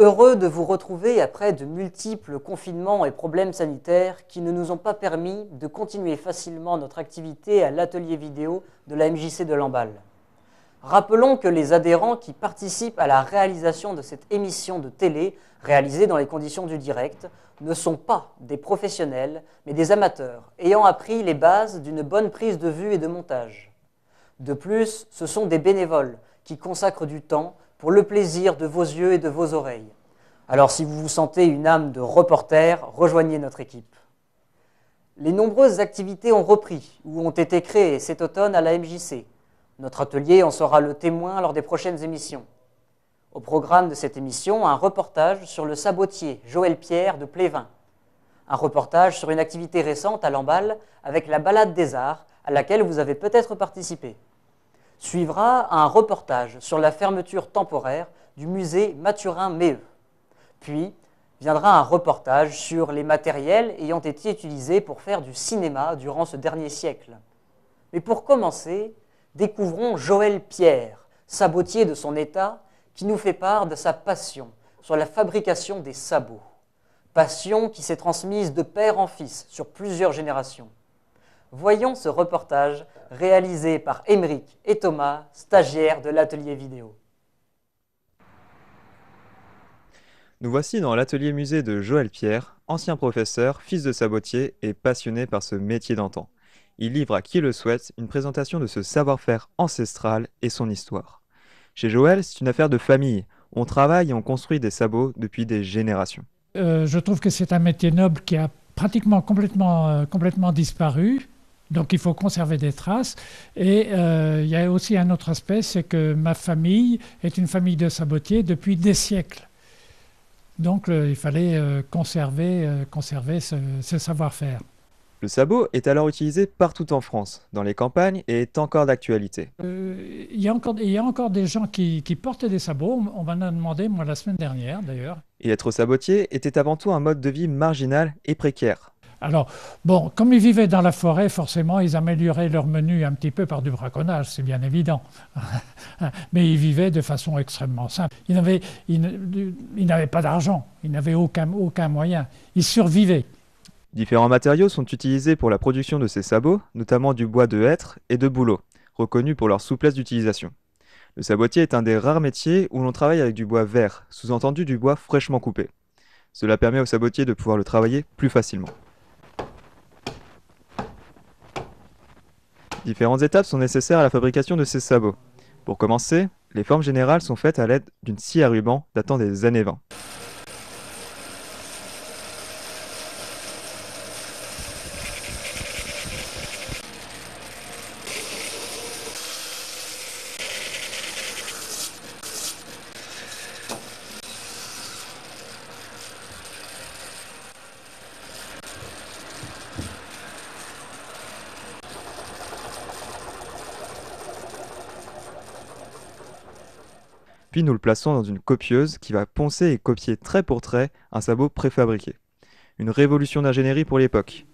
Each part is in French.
Heureux de vous retrouver après de multiples confinements et problèmes sanitaires qui ne nous ont pas permis de continuer facilement notre activité à l'atelier vidéo de la MJC de Lamballe. Rappelons que les adhérents qui participent à la réalisation de cette émission de télé, réalisée dans les conditions du direct, ne sont pas des professionnels, mais des amateurs, ayant appris les bases d'une bonne prise de vue et de montage. De plus, ce sont des bénévoles qui consacrent du temps pour le plaisir de vos yeux et de vos oreilles. Alors si vous vous sentez une âme de reporter, rejoignez notre équipe. Les nombreuses activités ont repris ou ont été créées cet automne à la MJC. Notre atelier en sera le témoin lors des prochaines émissions. Au programme de cette émission, un reportage sur le sabotier Joël Pierre de Plévin. Un reportage sur une activité récente à Lamballe avec la Balade des Arts, à laquelle vous avez peut-être participé. Suivra un reportage sur la fermeture temporaire du musée Mathurin-Méheux. Puis viendra un reportage sur les matériels ayant été utilisés pour faire du cinéma durant ce dernier siècle. Mais pour commencer, découvrons Joël Pierre, sabotier de son état, qui nous fait part de sa passion sur la fabrication des sabots. Passion qui s'est transmise de père en fils sur plusieurs générations. Voyons ce reportage réalisé par Émeric et Thomas, stagiaires de l'atelier vidéo. Nous voici dans l'atelier musée de Joël Pierre, ancien professeur, fils de sabotier et passionné par ce métier d'antan. Il livre à qui le souhaite une présentation de ce savoir-faire ancestral et son histoire. Chez Joël, c'est une affaire de famille. On travaille et on construit des sabots depuis des générations. Je trouve que c'est un métier noble qui a pratiquement complètement disparu. Donc il faut conserver des traces. Et il y a aussi un autre aspect, c'est que ma famille est une famille de sabotiers depuis des siècles. Donc il fallait conserver ce savoir-faire. Le sabot est alors utilisé partout en France, dans les campagnes, et est encore d'actualité. Il y a encore des gens qui portent des sabots. On m'en a demandé, moi, la semaine dernière, d'ailleurs. Et être sabotier était avant tout un mode de vie marginal et précaire. Alors, bon, comme ils vivaient dans la forêt, forcément, ils amélioraient leur menu un petit peu par du braconnage, c'est bien évident. Mais ils vivaient de façon extrêmement simple. Ils n'avaient pas d'argent, ils n'avaient aucun moyen. Ils survivaient. Différents matériaux sont utilisés pour la production de ces sabots, notamment du bois de hêtre et de bouleau, reconnus pour leur souplesse d'utilisation. Le sabotier est un des rares métiers où l'on travaille avec du bois vert, sous-entendu du bois fraîchement coupé. Cela permet au sabotier de pouvoir le travailler plus facilement. Différentes étapes sont nécessaires à la fabrication de ces sabots. Pour commencer, les formes générales sont faites à l'aide d'une scie à ruban datant des années 20. Puis nous le plaçons dans une copieuse qui va poncer et copier trait pour trait un sabot préfabriqué. Une révolution d'ingénierie pour l'époque.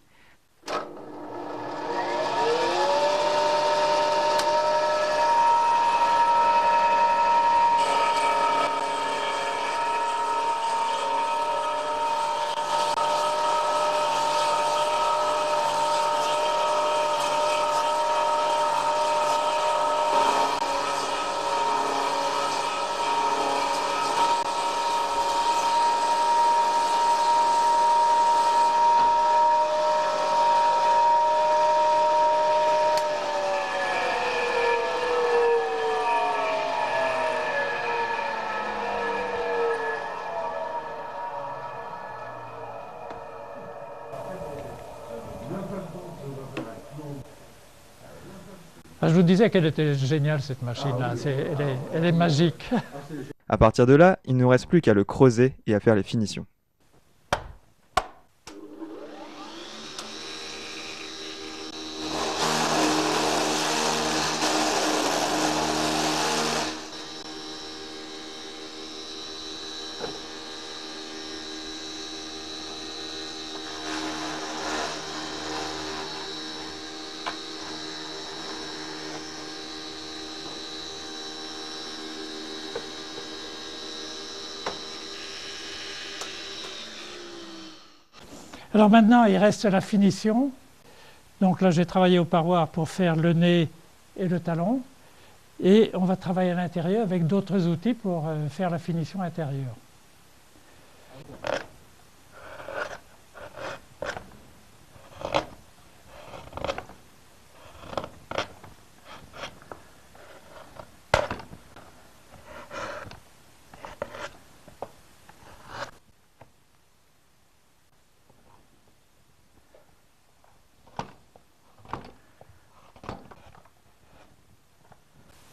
Je vous disais qu'elle était géniale, cette machine-là. Elle est magique. À partir de là, il ne nous reste plus qu'à le creuser et à faire les finitions. Alors maintenant, il reste la finition. Donc là, j'ai travaillé au parloir pour faire le nez et le talon. Et on va travailler à l'intérieur avec d'autres outils pour faire la finition intérieure.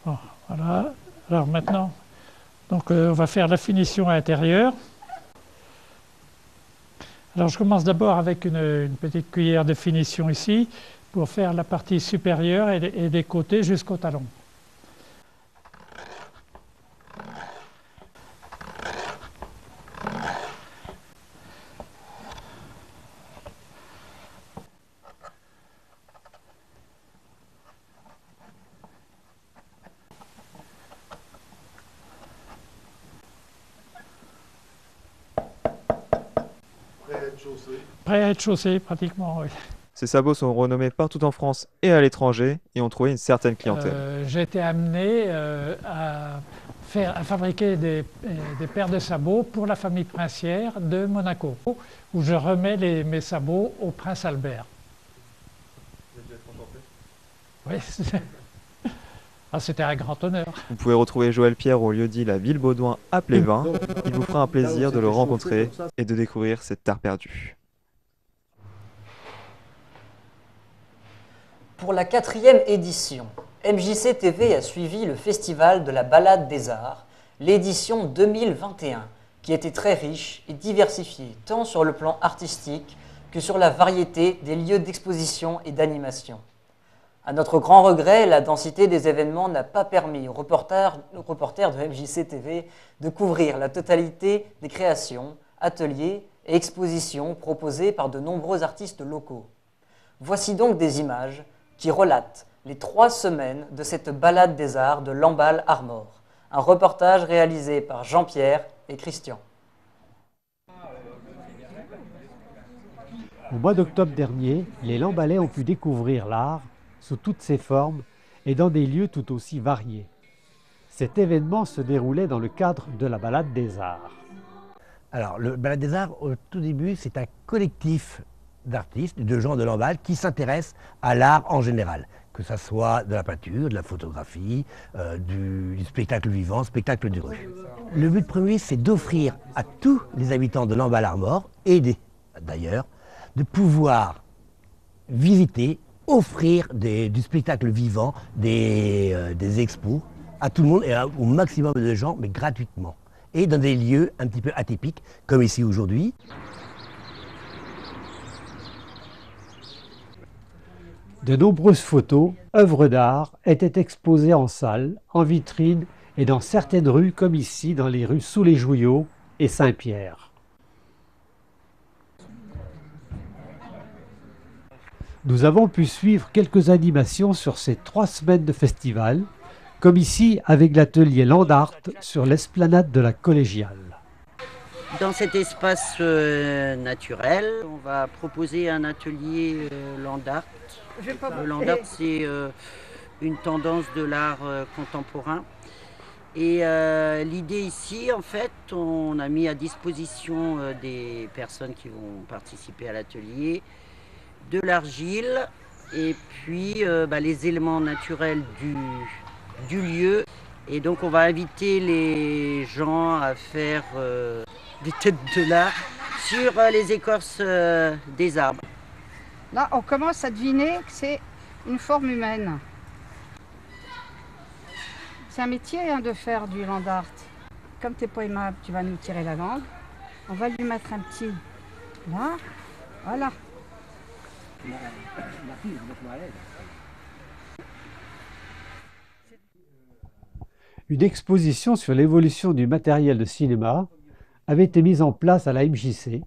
Bon, voilà. Alors maintenant, donc, on va faire la finition intérieure. Alors je commence d'abord avec une petite cuillère de finition ici pour faire la partie supérieure et des côtés jusqu'au talon. Prêt à être chaussé, pratiquement, oui. Ces sabots sont renommés partout en France et à l'étranger et ont trouvé une certaine clientèle. J'ai été amené à fabriquer des paires de sabots pour la famille princière de Monaco, où je remets mes sabots au prince Albert. Oui, ah, c'était un grand honneur. Vous pouvez retrouver Joël Pierre au lieu-dit La Ville Baudouin à Plévin. Il vous fera un plaisir de le rencontrer et de découvrir cet art perdu. Pour la 4e édition, MJC TV a suivi le Festival de la Balade des Arts, l'édition 2021, qui était très riche et diversifiée, tant sur le plan artistique que sur la variété des lieux d'exposition et d'animation. À notre grand regret, la densité des événements n'a pas permis aux reporters de MJC TV de couvrir la totalité des créations, ateliers et expositions proposées par de nombreux artistes locaux. Voici donc des images qui relate les 3 semaines de cette balade des arts de Lamballe Armor. Un reportage réalisé par Jean-Pierre et Christian. Au mois d'octobre dernier, les Lambalais ont pu découvrir l'art sous toutes ses formes et dans des lieux tout aussi variés. Cet événement se déroulait dans le cadre de la balade des arts. Alors, le Balade des Arts, au tout début, c'est un collectif d'artistes, de gens de Lamballe qui s'intéressent à l'art en général, que ce soit de la peinture, de la photographie, du spectacle vivant, spectacle de rue. Le but premier, c'est d'offrir à tous les habitants de Lamballe Armor et d'ailleurs, de pouvoir visiter, offrir du spectacle vivant, des expos à tout le monde et au maximum de gens, mais gratuitement. Et dans des lieux un petit peu atypiques, comme ici aujourd'hui. De nombreuses photos, œuvres d'art, étaient exposées en salle, en vitrine et dans certaines rues comme ici dans les rues Sous les Jouyots et Saint-Pierre. Nous avons pu suivre quelques animations sur ces 3 semaines de festival, comme ici avec l'atelier Land Art sur l'esplanade de la Collégiale. Dans cet espace naturel, on va proposer un atelier Land Art. Le Land Art, c'est une tendance de l'art contemporain. Et l'idée ici, en fait, on a mis à disposition des personnes qui vont participer à l'atelier de l'argile et puis les éléments naturels du lieu. Et donc on va inviter les gens à faire des têtes de l'art sur les écorces des arbres. Là, on commence à deviner que c'est une forme humaine. C'est un métier de faire du land art. Comme tu n'es pas aimable, tu vas nous tirer la langue. On va lui mettre un petit là. Voilà. Une exposition sur l'évolution du matériel de cinéma avait été mise en place à la MJC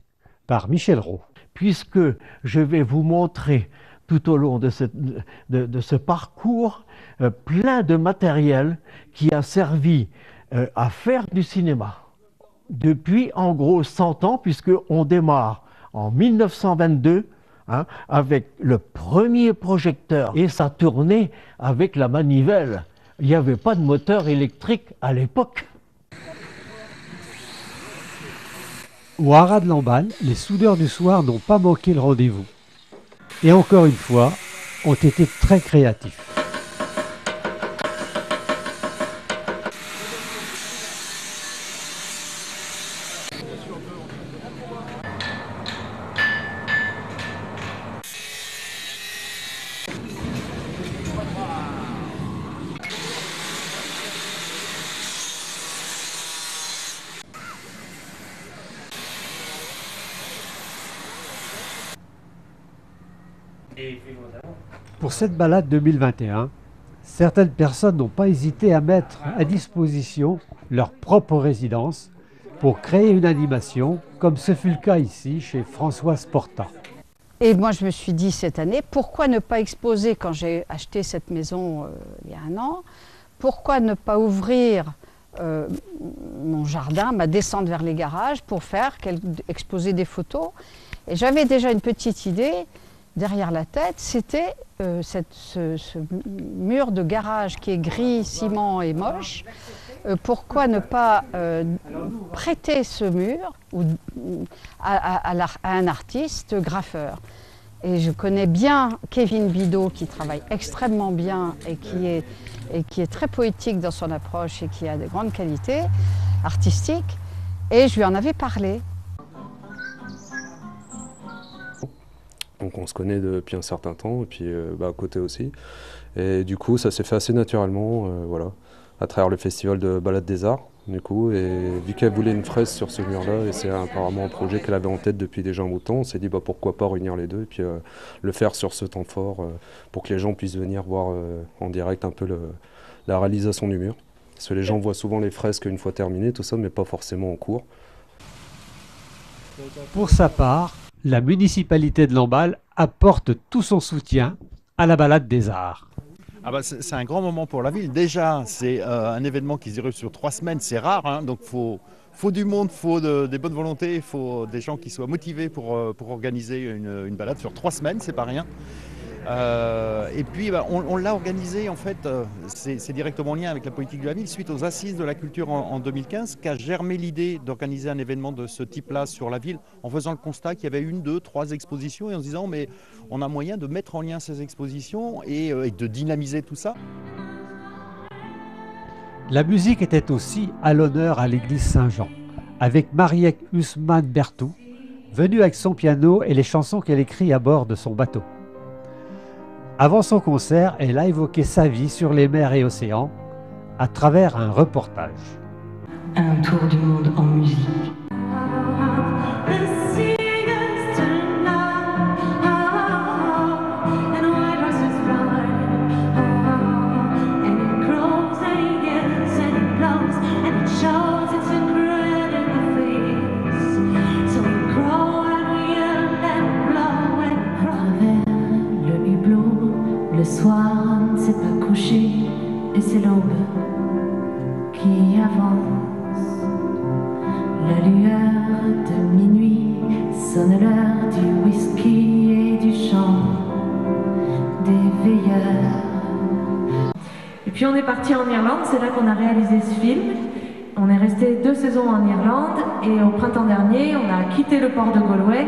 par Michel Roux. Puisque je vais vous montrer tout au long de ce parcours plein de matériel qui a servi à faire du cinéma depuis en gros 100 ans, puisqu'on démarre en 1922, hein, avec le premier projecteur. Et ça tournait avec la manivelle. Il n'y avait pas de moteur électrique à l'époque. Au Haras de Lamballe, les soudeurs du soir n'ont pas manqué le rendez-vous. Et encore une fois, ont été très créatifs. Pour cette balade 2021, certaines personnes n'ont pas hésité à mettre à disposition leur propre résidence pour créer une animation, comme ce fut le cas ici chez Françoise Porta. Et moi, je me suis dit cette année, pourquoi ne pas exposer, quand j'ai acheté cette maison il y a 1 an, pourquoi ne pas ouvrir mon jardin, ma descente vers les garages, pour exposer des photos. Et j'avais déjà une petite idée derrière la tête, c'était ce mur de garage qui est gris, ciment et moche. Pourquoi ne pas prêter ce mur à un artiste graffeur? Et je connais bien Kevin Bidot, qui travaille extrêmement bien et qui est très poétique dans son approche et qui a de grandes qualités artistiques. Et je lui en avais parlé. Donc on se connaît depuis un certain temps, et puis à côté aussi. Et du coup, ça s'est fait assez naturellement, voilà, à travers le festival de Balade des Arts, du coup. Et vu qu'elle voulait une fraise sur ce mur-là, et c'est apparemment un projet qu'elle avait en tête depuis déjà un bout de temps, on s'est dit pourquoi pas réunir les deux, et puis le faire sur ce temps fort, pour que les gens puissent venir voir en direct un peu la réalisation du mur. Parce que les gens voient souvent les fresques une fois terminées, tout ça, mais pas forcément en cours. Pour sa part, la municipalité de Lamballe apporte tout son soutien à la Balade des Arts. Ah bah c'est un grand moment pour la ville. Déjà, c'est un événement qui se déroule sur 3 semaines, c'est rare, hein, donc faut du monde, faut des bonnes volontés, il faut des gens qui soient motivés pour organiser une balade sur 3 semaines, c'est pas rien. Et puis on l'a organisé, en fait, c'est directement en lien avec la politique de la ville, suite aux assises de la culture en 2015, qu'a germé l'idée d'organiser un événement de ce type-là sur la ville, en faisant le constat qu'il y avait 1, 2, 3 expositions, et en se disant mais on a moyen de mettre en lien ces expositions et de dynamiser tout ça. La musique était aussi à l'honneur à l'église Saint-Jean, avec Mariette Ousmane Bertou, venue avec son piano et les chansons qu'elle écrit à bord de son bateau. Avant son concert, elle a évoqué sa vie sur les mers et océans à travers un reportage. Un tour du monde en musique. Le soir ne s'est pas couché et c'est l'aube qui avance. La lueur de minuit sonne l'heure du whisky et du chant des veilleurs. Et puis on est parti en Irlande, c'est là qu'on a réalisé ce film. On est resté 2 saisons en Irlande et au printemps dernier, on a quitté le port de Galway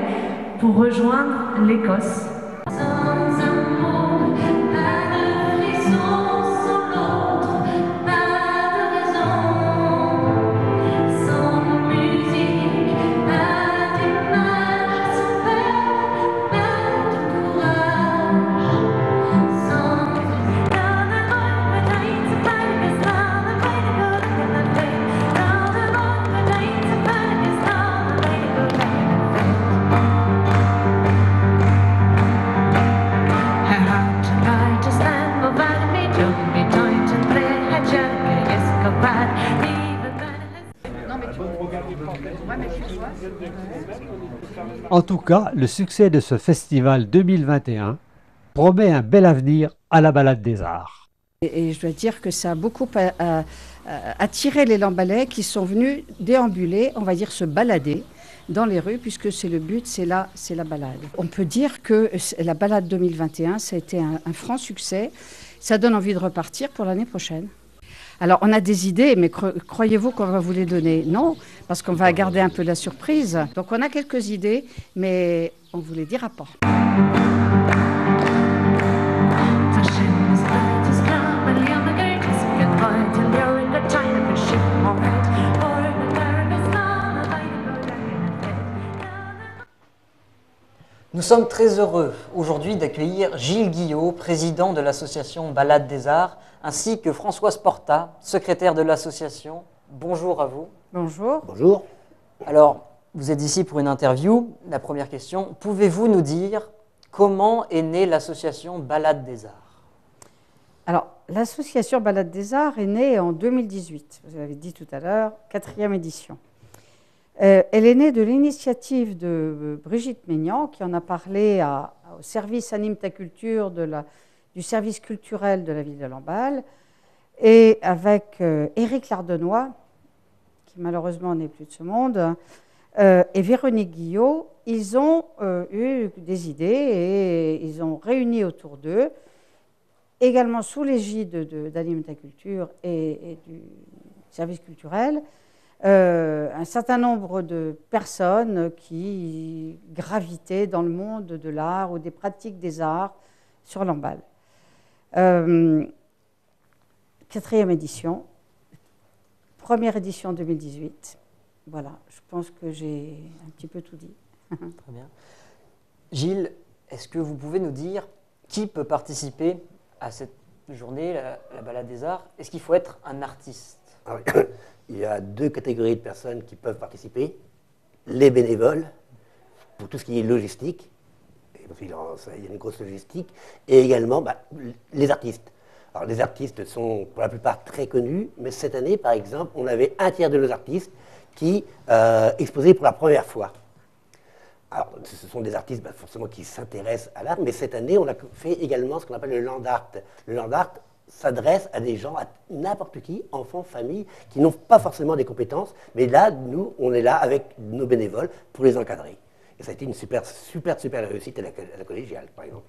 pour rejoindre l'Écosse. En tout cas, le succès de ce festival 2021 promet un bel avenir à la Balade des Arts. Et je dois dire que ça a beaucoup attiré les Lambalais qui sont venus déambuler, on va dire se balader, dans les rues, puisque c'est le but, c'est la balade. On peut dire que la balade 2021, ça a été un franc succès. Ça donne envie de repartir pour l'année prochaine. Alors, on a des idées, mais croyez-vous qu'on va vous les donner? Non, parce qu'on va garder un peu la surprise. Donc, on a quelques idées, mais on ne vous les dira pas. Nous sommes très heureux aujourd'hui d'accueillir Gilles Guillot, président de l'association Balade des Arts, ainsi que Françoise Porta, secrétaire de l'association. Bonjour à vous. Bonjour. Bonjour. Alors, vous êtes ici pour une interview. La première question, pouvez-vous nous dire comment est née l'association Balade des Arts? Alors, l'association Balade des Arts est née en 2018, vous l'avez dit tout à l'heure, 4e édition. Elle est née de l'initiative de Brigitte Maignan, qui en a parlé au service Anime ta culture du service culturel de la ville de Lamballe, et avec Éric Lardenois, qui malheureusement n'est plus de ce monde, et Véronique Guillot. Ils ont eu des idées et ils ont réuni autour d'eux, également sous l'égide d'Anime ta culture et du service culturel, un certain nombre de personnes qui gravitaient dans le monde de l'art ou des pratiques des arts sur Lamballe. 4e édition, première édition 2018. Voilà, je pense que j'ai un petit peu tout dit. Très bien. Gilles, est-ce que vous pouvez nous dire qui peut participer à cette journée, la Balade des Arts? Est-ce qu'il faut être un artiste? Il y a 2 catégories de personnes qui peuvent participer. Les bénévoles, pour tout ce qui est logistique, parce qu'il y a une grosse logistique, et également les artistes. Alors les artistes sont pour la plupart très connus, mais cette année, par exemple, on avait un tiers de nos artistes qui exposaient pour la première fois. Alors ce sont des artistes forcément qui s'intéressent à l'art, mais cette année, on a fait également ce qu'on appelle le land art. Le land art s'adresse à des gens, à n'importe qui, enfants, familles, qui n'ont pas forcément des compétences, mais là, nous, on est là avec nos bénévoles pour les encadrer. Et ça a été une super réussite à la collégiale, par exemple.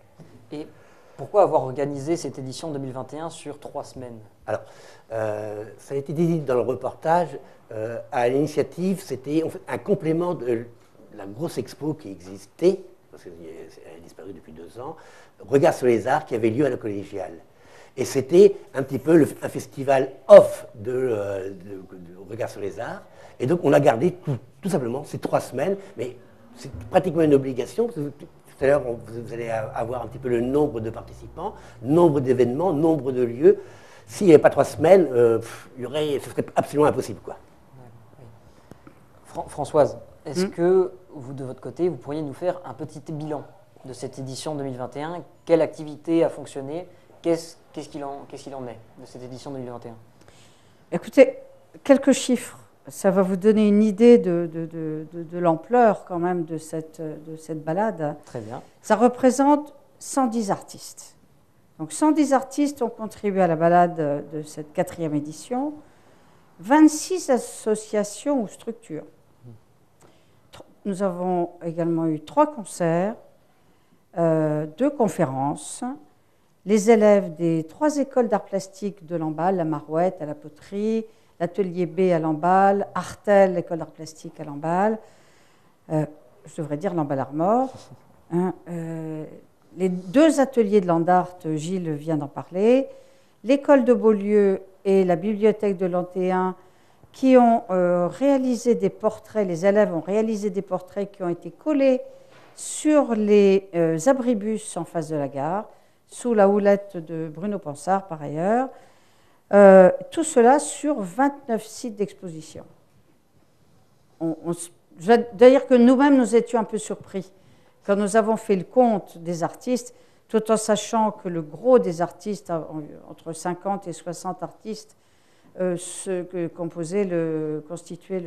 Et pourquoi avoir organisé cette édition 2021 sur 3 semaines? Alors, ça a été dit dans le reportage, à l'initiative, c'était en fait un complément de la grosse expo qui existait, parce qu'elle a disparu depuis 2 ans, Regard sur les arts, qui avait lieu à la collégiale. Et c'était un petit peu un festival off de Regard sur les arts. Et donc, on a gardé tout simplement ces 3 semaines, mais c'est pratiquement une obligation. Parce que tout à l'heure, vous allez avoir un petit peu le nombre de participants, nombre d'événements, nombre de lieux. S'il n'y avait pas 3 semaines, ce serait absolument impossible, quoi. Françoise, est-ce que vous, de votre côté, vous pourriez nous faire un petit bilan de cette édition 2021? Quelle activité a fonctionné? Qu'est-ce qu'il en est de cette édition 2021? Écoutez, quelques chiffres. Ça va vous donner une idée de l'ampleur quand même de cette balade. Très bien. Ça représente 110 artistes. Donc 110 artistes ont contribué à la balade de cette 4e édition. 26 associations ou structures. Nous avons également eu 3 concerts, 2 conférences. Les élèves des 3 écoles d'art plastique de Lamballe, la Marouette à la poterie, l'atelier B à Lamballe, Artel, l'école d'art plastique à Lamballe, je devrais dire Lamballe Armor. Les 2 ateliers de Landart, Gilles vient d'en parler, l'école de Beaulieu et la bibliothèque de Lantéen qui ont réalisé des portraits, les élèves ont réalisé des portraits qui ont été collés sur les abribus en face de la gare, sous la houlette de Bruno Pansard par ailleurs, tout cela sur 29 sites d'exposition. Je vais dire que nous-mêmes, nous étions un peu surpris quand nous avons fait le compte des artistes, tout en sachant que le gros des artistes, entre 50 et 60 artistes, ce que constituaient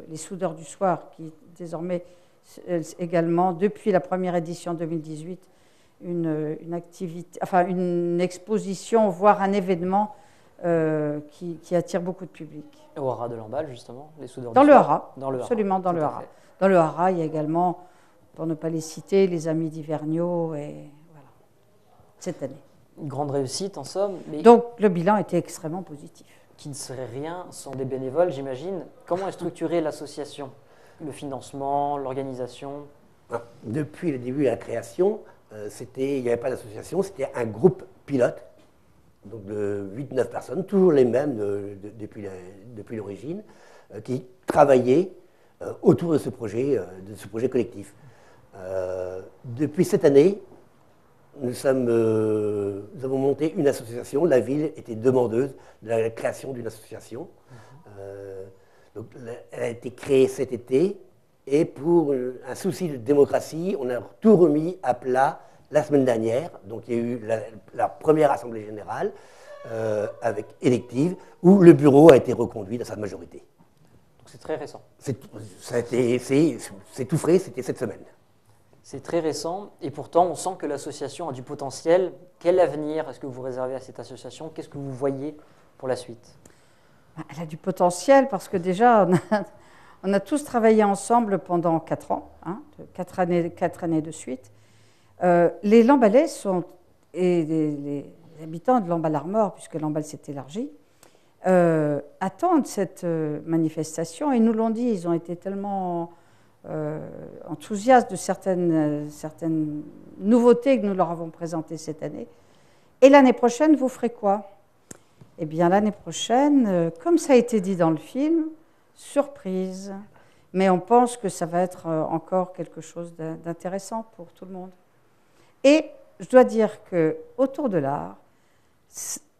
les Soudeurs du Soir, qui désormais également, depuis la première édition 2018, une exposition, voire un événement qui attire beaucoup de public. Au haras de Lamballe, justement, les soudeurs Dans du le soir. haras, Dans le haras. absolument dans le haras. Dans le haras, il y a également, pour ne pas les citer, les Amis d'Hivergnaud, et voilà, cette année. Une grande réussite, en somme. Mais donc, le bilan était extrêmement positif. Qui ne serait rien sans des bénévoles, j'imagine. Comment est structurée l'association? Le financement, l'organisation? Depuis le début de la création, il n'y avait pas d'association, c'était un groupe pilote, donc de 8-9 personnes, toujours les mêmes depuis l'origine, qui travaillaient autour de ce projet collectif. Depuis cette année, nous avons monté une association. La ville était demandeuse de la création d'une association. Donc, elle a été créée cet été. Et pour un souci de démocratie, on a tout remis à plat la semaine dernière. Donc il y a eu la première assemblée générale avec élective, où le bureau a été reconduit dans sa majorité. Donc c'est très récent. C'est tout frais, c'était cette semaine. C'est très récent, et pourtant on sent que l'association a du potentiel. Quel avenir est-ce que vous réservez à cette association? Qu'est-ce que vous voyez pour la suite? Elle a du potentiel parce que déjà, on a tous travaillé ensemble pendant 4 ans, 4 années de suite. Les Lambalais et les habitants de Lamballe-Armor, puisque Lamballe s'est élargi, attendent cette manifestation. Ils nous l'ont dit, ils ont été tellement enthousiastes de certaines nouveautés que nous leur avons présentées cette année. Et l'année prochaine, vous ferez quoi? Eh bien, l'année prochaine, comme ça a été dit dans le film, surprise, mais on pense que ça va être encore quelque chose d'intéressant pour tout le monde. Et je dois dire qu'autour de l'art,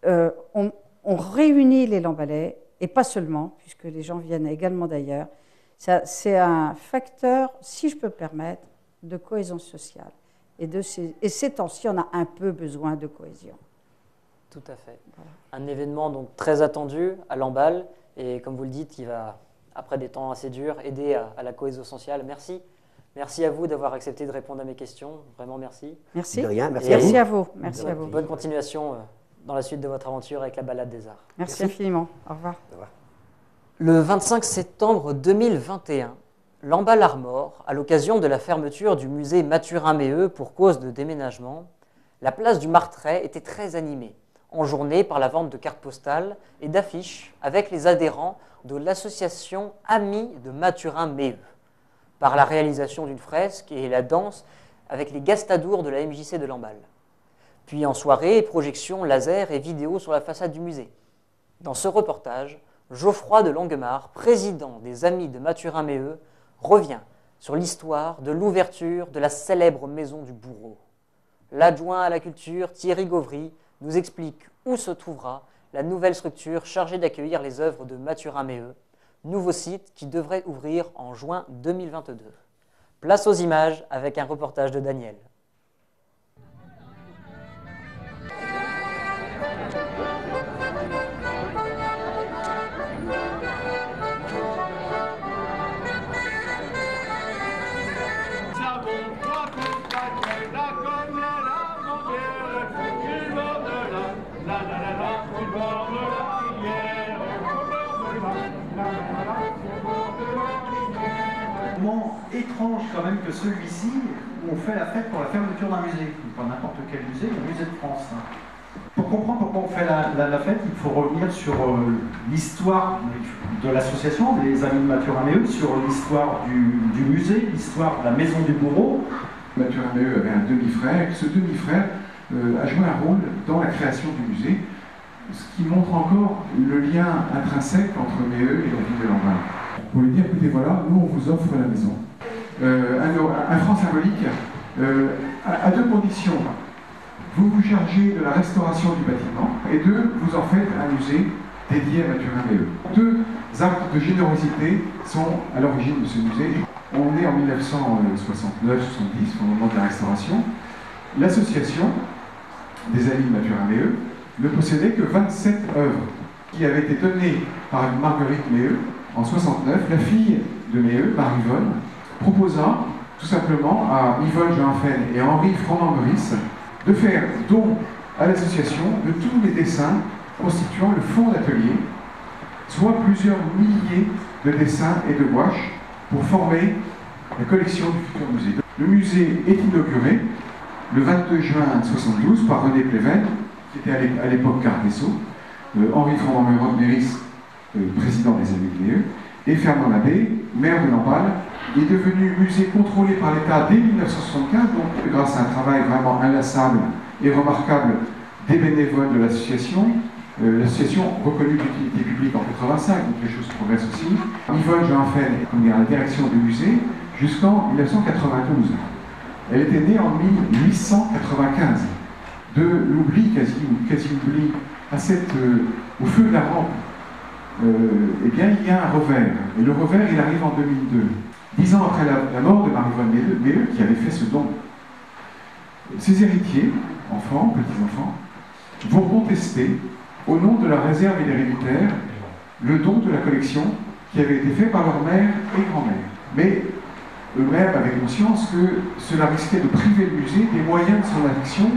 on réunit les Lambalais, et pas seulement, puisque les gens viennent également d'ailleurs. C'est un facteur, si je peux me permettre, de cohésion sociale. Et ces temps-ci, on a un peu besoin de cohésion. Tout à fait. Voilà. Un événement donc très attendu à Lamballe, et comme vous le dites, qui va, après des temps assez durs, aider à la cohésion sociale. Merci. Merci à vous d'avoir accepté de répondre à mes questions. Vraiment, merci. Merci. De rien, merci à vous. Merci à vous. Bonne continuation dans la suite de votre aventure avec la Balade des Arts. Merci infiniment. Au revoir. Au revoir. Le 25 septembre 2021, Lamballe-Armor, à l'occasion de la fermeture du musée Mathurin-Méheut pour cause de déménagement, la place du Martret était très animée, en journée par la vente de cartes postales et d'affiches avec les adhérents de l'association Amis de Mathurin-Méheut, par la réalisation d'une fresque et la danse avec les gastadours de la MJC de Lamballe. Puis en soirée, projection laser et vidéo sur la façade du musée. Dans ce reportage, Geoffroy de Longuemare, président des Amis de Mathurin-Méheut, revient sur l'histoire de l'ouverture de la célèbre maison du bourreau. L'adjoint à la culture, Thierry Gauvry, nous explique où se trouvera la nouvelle structure chargée d'accueillir les œuvres de Mathurin-Méheut, nouveau site qui devrait ouvrir en juin 2022. Place aux images avec un reportage de Daniel. Étrange quand même que celui-ci, où on fait la fête pour la fermeture d'un musée, pas n'importe quel musée, le musée de France. Pour comprendre pourquoi on fait la fête, il faut revenir sur l'histoire de l'association, des Amis de Mathurin-Méheut, sur l'histoire du musée, l'histoire de la maison du bourreau. Mathurin-Méheut avait un demi-frère, et ce demi-frère a joué un rôle dans la création du musée, ce qui montre encore le lien intrinsèque entre Méheut et la ville de Lamballe. Pour lui dire, écoutez, voilà, nous on vous offre la maison. Un franc symbolique à 2 conditions. Vous vous chargez de la restauration du bâtiment et 2, vous en faites un musée dédié à Mathurin-Méheut. 2 actes de générosité sont à l'origine de ce musée. On est en 1969-70, au moment de la restauration. L'association des Amis de Mathurin-Méheut ne possédait que 27 œuvres qui avaient été données par Marguerite Méheut en 69. La fille de Méheut, Marie-Yvonne, proposa tout simplement à Yvonne Joanfen et Henri Froment-Meurice de faire don à l'association de tous les dessins constituant le fond d'atelier, soit plusieurs milliers de dessins et de gouaches pour former la collection du futur musée. Le musée est inauguré le 22 juin 1972 par René Pleven, qui était à l'époque garde des Sceaux, Henri Froment-Méris, président des AMUE, et Fernand Labbé, maire de Lamballe, est devenu musée contrôlé par l'État dès 1975, donc grâce à un travail vraiment inlassable et remarquable des bénévoles de l'association, reconnue d'utilité publique en 1985, donc les choses progressent aussi. Yvonne Joinfen est à la direction du musée jusqu'en 1992. Elle était née en 1895. De l'oubli, quasi oubli, au feu de la rampe, eh bien, il y a un revers. Et le revers, il arrive en 2002. 10 ans après la mort de Marie-Yvonne Méheux, qui avait fait ce don. Ses héritiers, enfants, petits-enfants, vont contester, au nom de la réserve et l'héréditaire, le don de la collection qui avait été fait par leur mère et grand-mère. Mais eux-mêmes avaient conscience que cela risquait de priver le musée des moyens de son action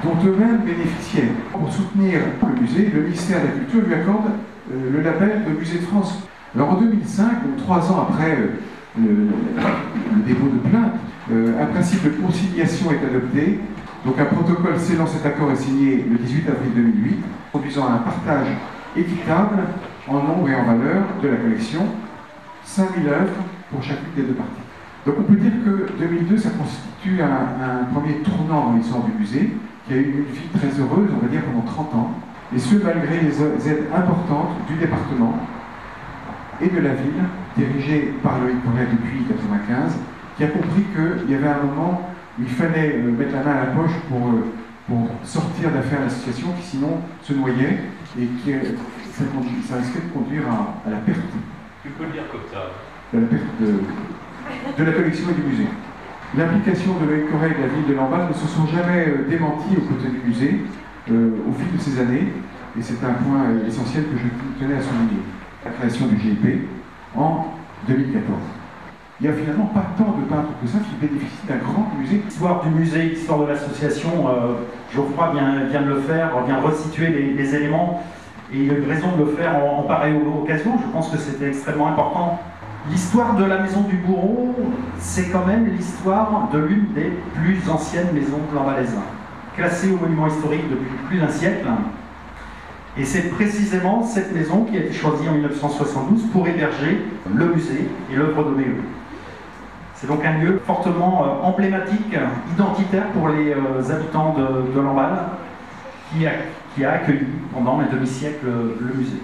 dont eux-mêmes bénéficiaient. Pour soutenir le musée, le ministère de la Culture lui accorde le label de Musée de France. Alors en 2005, donc 3 ans après le dépôt de plainte, un principe de conciliation est adopté. Donc un protocole scellant cet accord est signé le 18 avril 2008, conduisant à un partage équitable en nombre et en valeur de la collection, 5000 œuvres pour chacune des deux parties. Donc on peut dire que 2002, ça constitue un premier tournant dans l'histoire du musée, qui a eu une vie très heureuse, on va dire, pendant 30 ans, et ce malgré les aides importantes du département et de la ville, dirigée par Loïc Corret depuis 1995, qui a compris qu'il y avait un moment où il fallait mettre la main à la poche pour sortir d'affaires l'association qui sinon se noyait et qui ça risquait de conduire à la perte. Tu peux le dire comme ça. De la perte de la collection et du musée. L'implication de Loïc Corret et de la ville de Lamballe ne se sont jamais démenties aux côtés du musée au fil de ces années, et c'est un point essentiel que je tenais à souligner. La création du GIP en 2014. Il n'y a finalement pas tant de peintres que ça qui bénéficient d'un grand musée. L'histoire du musée, l'histoire de l'association, Geoffroy vient de le faire, vient de resituer les éléments, et il a eu raison de le faire en pareille occasion. Je pense que c'était extrêmement important. L'histoire de la maison du bourreau, c'est quand même l'histoire de l'une des plus anciennes maisons lambalaises, classée au monument historique depuis plus d'un siècle. Et c'est précisément cette maison qui a été choisie en 1972 pour héberger le musée et l'œuvre de Méheux. C'est donc un lieu fortement emblématique, identitaire pour les habitants de Lamballe, qui a accueilli pendant un demi-siècle le musée.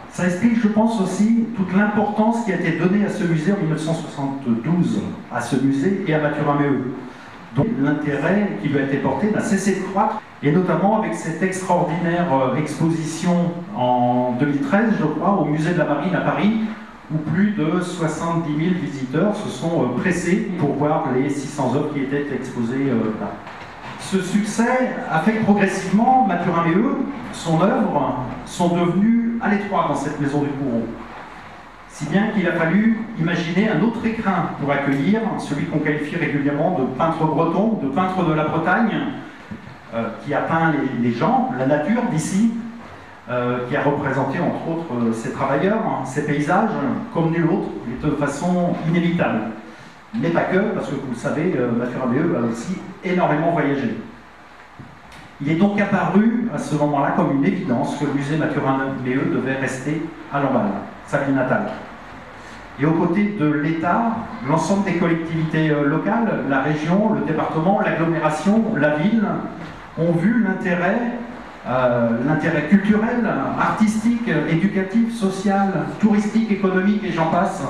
Ça explique, je pense aussi, toute l'importance qui a été donnée à ce musée en 1972, à ce musée et à Mathurin Méheux. Donc l'intérêt qui lui a été porté n'a cessé de croître, et notamment avec cette extraordinaire exposition en 2013, je crois, au musée de la Marine à Paris, où plus de 70 000 visiteurs se sont pressés pour voir les 600 œuvres qui étaient exposées là. Ce succès a fait que progressivement, Mathurin Méheux, son œuvre, sont devenus à l'étroit dans cette maison du bourreau. Si bien qu'il a fallu imaginer un autre écrin pour accueillir celui qu'on qualifie régulièrement de peintre breton, de peintre de la Bretagne, qui a peint les gens, la nature d'ici, qui a représenté entre autres ces travailleurs, ces paysages, comme nul autre, de façon inévitable. Mais pas que, parce que vous le savez, Mathurin Méheux a aussi énormément voyagé. Il est donc apparu à ce moment-là comme une évidence que le musée Mathurin Méheux devait rester à Lamballe, sa ville natale. Et aux côtés de l'État, l'ensemble des collectivités locales, la région, le département, l'agglomération, la ville, ont vu l'intérêt culturel, artistique, éducatif, social, touristique, économique et j'en passe,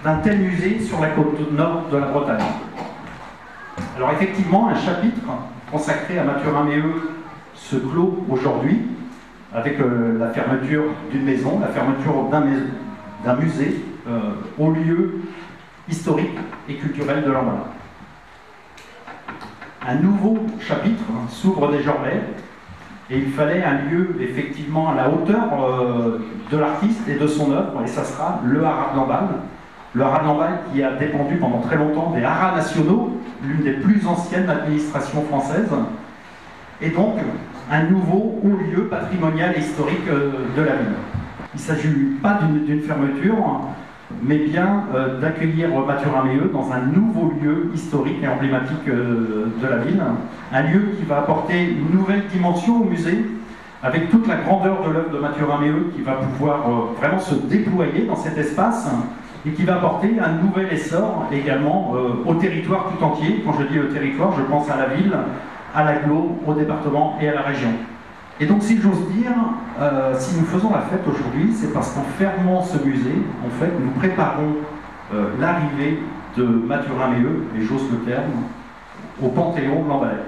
d'un tel musée sur la côte nord de la Bretagne. Alors effectivement, un chapitre consacré à Mathurin Méheux se clôt aujourd'hui avec la fermeture d'une maison, la fermeture d'un musée au lieu historique et culturel de Lamballe. Un nouveau chapitre s'ouvre désormais et il fallait un lieu effectivement à la hauteur de l'artiste et de son œuvre, et ça sera le Haras de Lamballe. Le Haras de Lamballe qui a dépendu pendant très longtemps des haras nationaux, l'une des plus anciennes administrations françaises. Et donc, un nouveau haut lieu patrimonial et historique de la ville. Il ne s'agit pas d'une fermeture, mais bien d'accueillir Mathurin-Méheut dans un nouveau lieu historique et emblématique de la ville. Un lieu qui va apporter une nouvelle dimension au musée, avec toute la grandeur de l'œuvre de Mathurin-Méheut qui va pouvoir vraiment se déployer dans cet espace et qui va apporter un nouvel essor également au territoire tout entier. Quand je dis le territoire, je pense à la ville, à l'agglo, au département et à la région. Et donc, si j'ose dire, si nous faisons la fête aujourd'hui, c'est parce qu'en fermant ce musée, en fait, nous préparons l'arrivée de Mathurin-Méheut, et j'ose le terme, au Panthéon de Lamballe.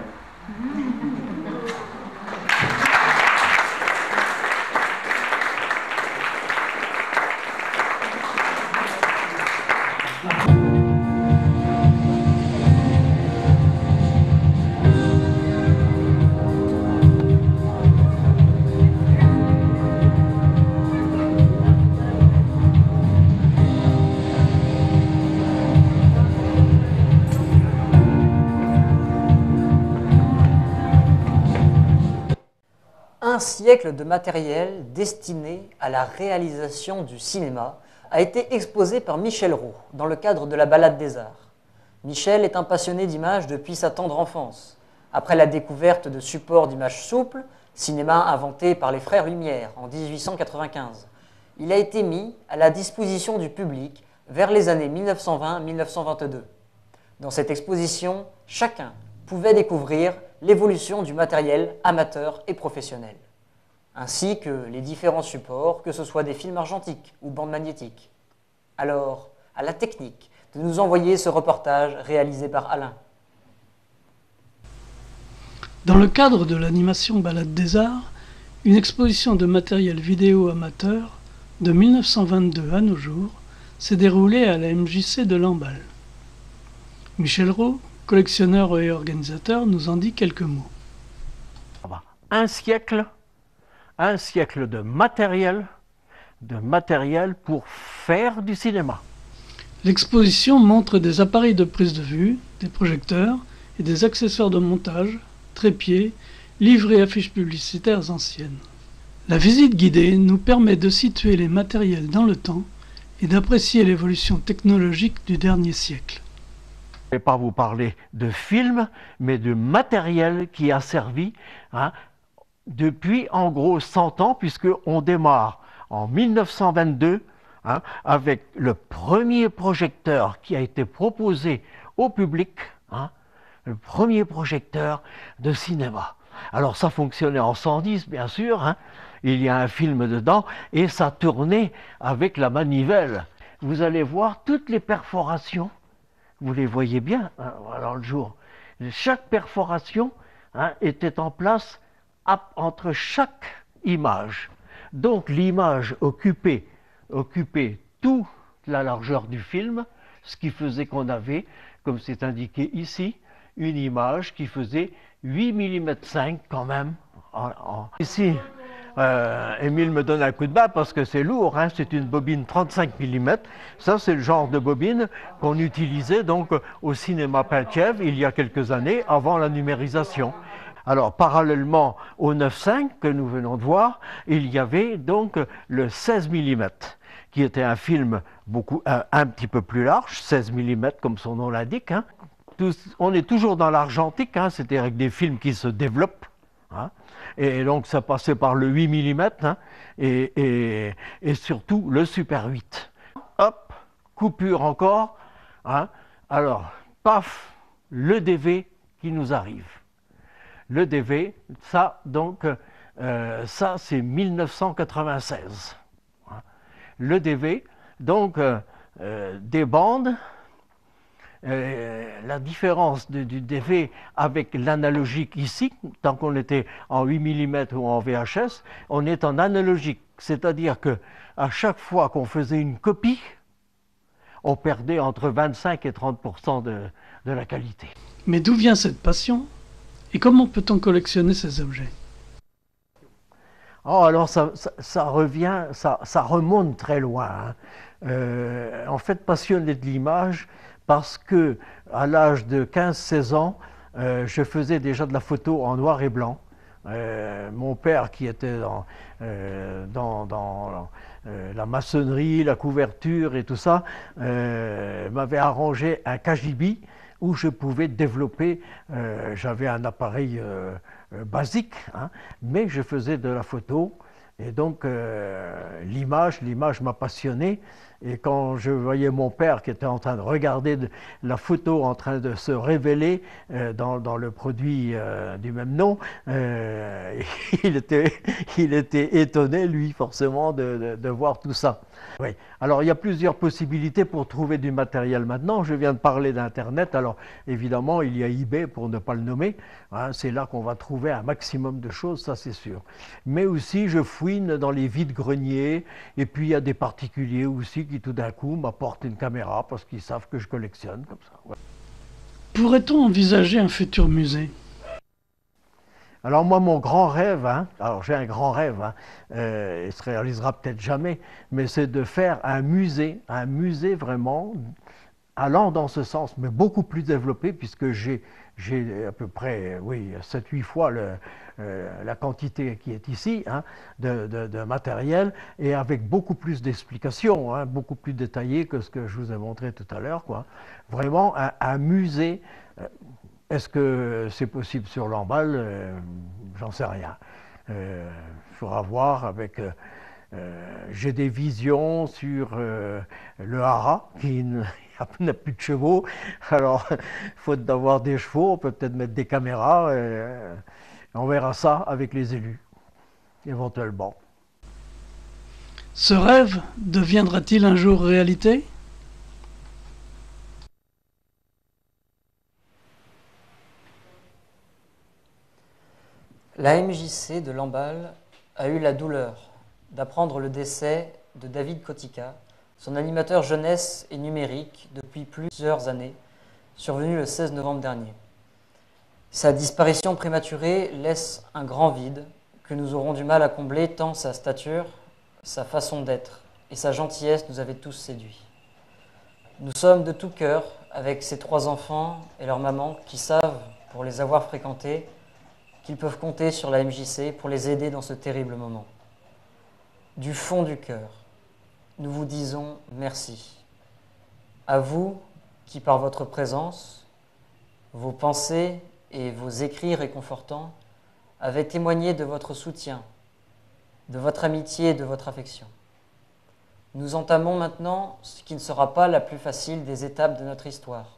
Un siècle de matériel destiné à la réalisation du cinéma a été exposé par Michel Roux dans le cadre de la Balade des Arts. Michel est un passionné d'images depuis sa tendre enfance. Après la découverte de supports d'images souples, cinéma inventé par les frères Lumière en 1895, il a été mis à la disposition du public vers les années 1920-1922. Dans cette exposition, chacun pouvait découvrir l'évolution du matériel amateur et professionnel, ainsi que les différents supports, que ce soit des films argentiques ou bandes magnétiques. Alors, à la technique de nous envoyer ce reportage réalisé par Alain. Dans le cadre de l'animation Balade des Arts, une exposition de matériel vidéo amateur de 1922 à nos jours s'est déroulée à la MJC de Lamballe. Michel Roux, collectionneur et organisateur, nous en dit quelques mots. Un siècle de matériel pour faire du cinéma. L'exposition montre des appareils de prise de vue, des projecteurs et des accessoires de montage, trépieds, livres et affiches publicitaires anciennes. La visite guidée nous permet de situer les matériels dans le temps et d'apprécier l'évolution technologique du dernier siècle. Je ne vais pas vous parler de films, mais de matériel qui a servi depuis en gros 100 ans, puisqu'on démarre en 1922 avec le premier projecteur qui a été proposé au public, le premier projecteur de cinéma. Alors ça fonctionnait en 110 bien sûr, il y a un film dedans et ça tournait avec la manivelle. Vous allez voir toutes les perforations. Vous les voyez bien dans le jour. Chaque perforation était en place entre chaque image. Donc l'image occupait toute la largeur du film, ce qui faisait qu'on avait, comme c'est indiqué ici, une image qui faisait 8 mm 5 quand même. Ici, Émile me donne un coup de balle parce que c'est lourd, c'est une bobine 35 mm. Ça, c'est le genre de bobine qu'on utilisait donc au cinéma Pintiev il y a quelques années, avant la numérisation. Alors, parallèlement au 9.5 que nous venons de voir, il y avait donc le 16 mm, qui était un film un petit peu plus large, 16 mm comme son nom l'indique. On est toujours dans l'argentique, c'est-à-dire avec des films qui se développent. Et donc ça passait par le 8 mm et surtout le Super 8. Hop, coupure encore. Alors, paf, le DV qui nous arrive. Le DV, ça donc, ça c'est 1996. Le DV, donc des bandes. La différence du DV avec l'analogique ici, tant qu'on était en 8 mm ou en VHS, on est en analogique, c'est-à-dire que à chaque fois qu'on faisait une copie, on perdait entre 25 et 30% de la qualité. Mais d'où vient cette passion et comment peut-on collectionner ces objets? Oh, alors ça remonte très loin. En fait, passionné de l'image, parce que à l'âge de 15-16 ans, je faisais déjà de la photo en noir et blanc. Mon père qui était dans la maçonnerie, la couverture et tout ça, m'avait arrangé un cagibi où je pouvais développer, j'avais un appareil basique, hein, mais je faisais de la photo. Et donc l'image m'a passionné. Et quand je voyais mon père qui était en train de regarder la photo en train de se révéler dans le produit du même nom, il était étonné, lui, forcément, de voir tout ça. Oui. Alors il y a plusieurs possibilités pour trouver du matériel maintenant. Je viens de parler d'Internet. Alors évidemment, il y a eBay pour ne pas le nommer. Hein, c'est là qu'on va trouver un maximum de choses, ça c'est sûr. Mais aussi, je fouine dans les vides-greniers. Et puis il y a des particuliers aussi qui tout d'un coup m'apportent une caméra parce qu'ils savent que je collectionne comme ça. Ouais. Pourrait-on envisager un futur musée ? Alors moi, mon grand rêve, hein, alors j'ai un grand rêve, hein, il se réalisera peut-être jamais, mais c'est de faire un musée vraiment allant dans ce sens, mais beaucoup plus développé, puisque j'ai à peu près, oui, 7-8 fois la quantité qui est ici, hein, de matériel, et avec beaucoup plus d'explications, hein, beaucoup plus détaillé que ce que je vous ai montré tout à l'heure, quoi. Vraiment un musée. Est-ce que c'est possible sur Lamballe? J'en sais rien. Il faudra voir avec... j'ai des visions sur le haras qui n'a plus de chevaux. Alors, faute d'avoir des chevaux, on peut peut-être mettre des caméras. On verra ça avec les élus, éventuellement. Ce rêve deviendra-t-il un jour réalité ? La MJC de Lamballe a eu la douleur d'apprendre le décès de David Kotika, son animateur jeunesse et numérique depuis plusieurs années, survenu le 16 novembre dernier. Sa disparition prématurée laisse un grand vide que nous aurons du mal à combler tant sa stature, sa façon d'être et sa gentillesse nous avaient tous séduits. Nous sommes de tout cœur avec ces 3 enfants et leur maman qui savent, pour les avoir fréquentés, qu'ils peuvent compter sur la MJC pour les aider dans ce terrible moment. Du fond du cœur, nous vous disons merci. À vous qui, par votre présence, vos pensées et vos écrits réconfortants, avez témoigné de votre soutien, de votre amitié et de votre affection. Nous entamons maintenant ce qui ne sera pas la plus facile des étapes de notre histoire,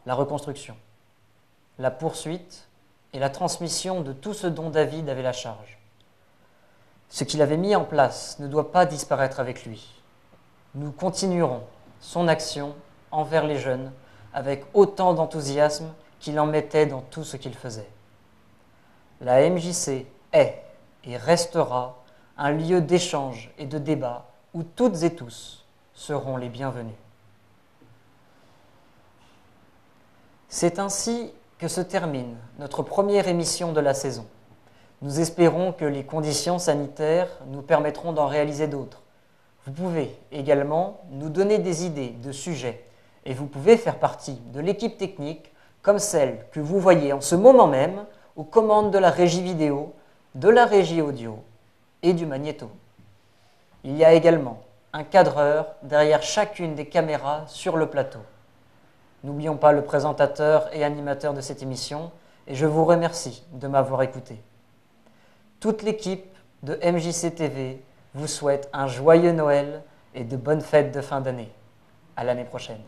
la reconstruction, la poursuite et la transmission de tout ce dont David avait la charge. Ce qu'il avait mis en place ne doit pas disparaître avec lui. Nous continuerons son action envers les jeunes avec autant d'enthousiasme qu'il en mettait dans tout ce qu'il faisait. La MJC est et restera un lieu d'échange et de débat où toutes et tous seront les bienvenus. C'est ainsi que se termine notre première émission de la saison. Nous espérons que les conditions sanitaires nous permettront d'en réaliser d'autres. Vous pouvez également nous donner des idées de sujets et vous pouvez faire partie de l'équipe technique comme celle que vous voyez en ce moment même aux commandes de la régie vidéo, de la régie audio et du magnéto. Il y a également un cadreur derrière chacune des caméras sur le plateau. N'oublions pas le présentateur et animateur de cette émission et je vous remercie de m'avoir écouté. Toute l'équipe de MJC TV vous souhaite un joyeux Noël et de bonnes fêtes de fin d'année. À l'année prochaine.